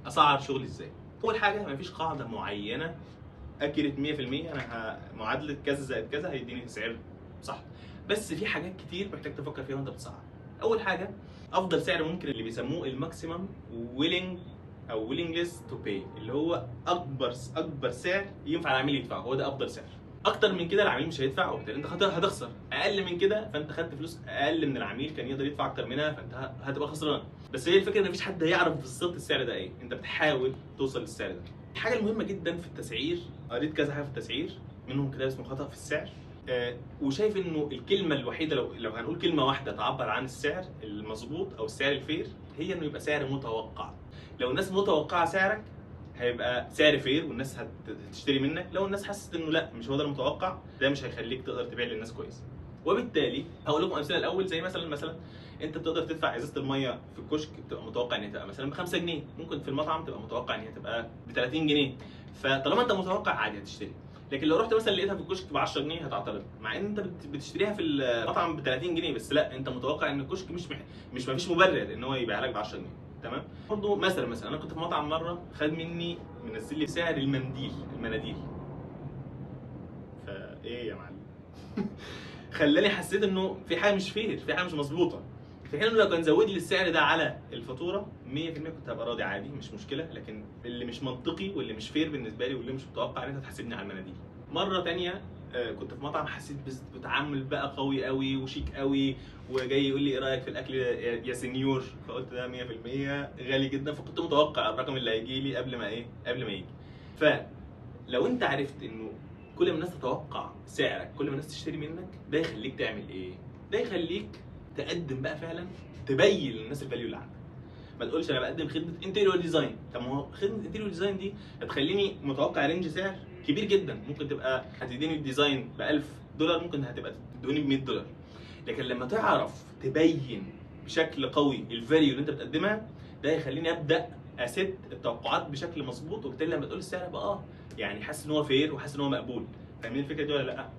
اسعر شغلي ازاي؟ اول حاجه مفيش قاعده معينه اكيرت 100% انا معادله كذا زائد كذا هيديني سعر صح، بس في حاجات كتير محتاج تفكر فيها وانت بتسعر. اول حاجه افضل سعر ممكن اللي بيسموه الماكسيمم ويلنج او ويلنجلس تو باي، اللي هو اكبر سعر ينفع العميل يدفعه، هو ده افضل سعر. اكتر من كده العميل مش هيدفع وبالتالي انت هتخسر. اقل من كده فانت خدت فلوس اقل من العميل كان يقدر يدفع اكتر منها، فانت هتبقى خسران. بس هي الفكره ان مفيش حد هيعرف بالظبط السعر ده ايه، انت بتحاول توصل للسعر ده. الحاجه المهمه جدا في التسعير، قريت كذا حاجه في التسعير منهم كتاب اسمه خطأ في السعر، وشايف انه الكلمه الوحيده لو هنقول كلمه واحده تعبر عن السعر المظبوط او السعر الفير، هي انه يبقى سعر متوقع. لو الناس متوقعه سعرك هيبقى سعر فير والناس هتشتري منك. لو الناس حست انه لا مش هو ده المتوقع، ده مش هيخليك تقدر تبيع للناس كويس. وبالتالي هقول لكم امثله الاول، زي مثلا انت بتقدر تدفع ازازه الميه في الكشك بتبقى متوقع ان هي تبقى مثلا ب 5 جنيه، ممكن في المطعم تبقى متوقع ان هي تبقى ب 30 جنيه. فطالما انت متوقع عادي هتشتري. لكن لو رحت مثلا لقيتها في الكشك ب 10 جنيه هتعترض، مع ان انت بتشتريها في المطعم ب 30 جنيه، بس لا انت متوقع ان الكشك مش مفيش مبرر ان هو يبيع لك ب 10 جنيه. تمام. برضه مثلا انا كنت في مطعم مره خد مني منزل لي سعر المناديل. فايه يا معلم؟ خلاني حسيت انه في حاجه مش فير، في حاجه مش مظبوطه. في حين انه لو كان زود لي السعر ده على الفاتوره 100% كنت هبقى راضي عادي مش مشكله. لكن اللي مش منطقي واللي مش فير بالنسبه لي واللي مش متوقع ان انت تحاسبني على المناديل. مره تانية كنت في مطعم حسيت بتعامل بقى قوي قوي وشيك قوي، وجاي يقول لي ايه رايك في الاكل يا سنيور، فقلت ده 100% غالي جدا، فكنت متوقع الرقم اللي هيجي لي قبل ما يجي. فلو انت عرفت انه كل ما الناس تتوقع سعرك كل ما الناس تشتري منك، ده يخليك تعمل ايه؟ ده يخليك تقدم بقى فعلا، تبين للناس الفاليو اللي عندك. ما تقولش انا بقدم خدمه انتيريور ديزاين. طب ما هو خدمه انتيريور ديزاين دي هتخليني متوقع رينج سعر كبير جدا، ممكن تبقى هتديني الديزاين ب $1000، ممكن هتبقى تدوني ب $100. لكن لما تعرف تبين بشكل قوي الفاليو اللي انت بتقدمها، ده يخليني ابدا اسيت التوقعات بشكل مظبوط، وبالتالي لما تقول السعر بقى يعني حاسس ان هو فير وحاسس ان هو مقبول. فاهمين الفكره دي ولا لا؟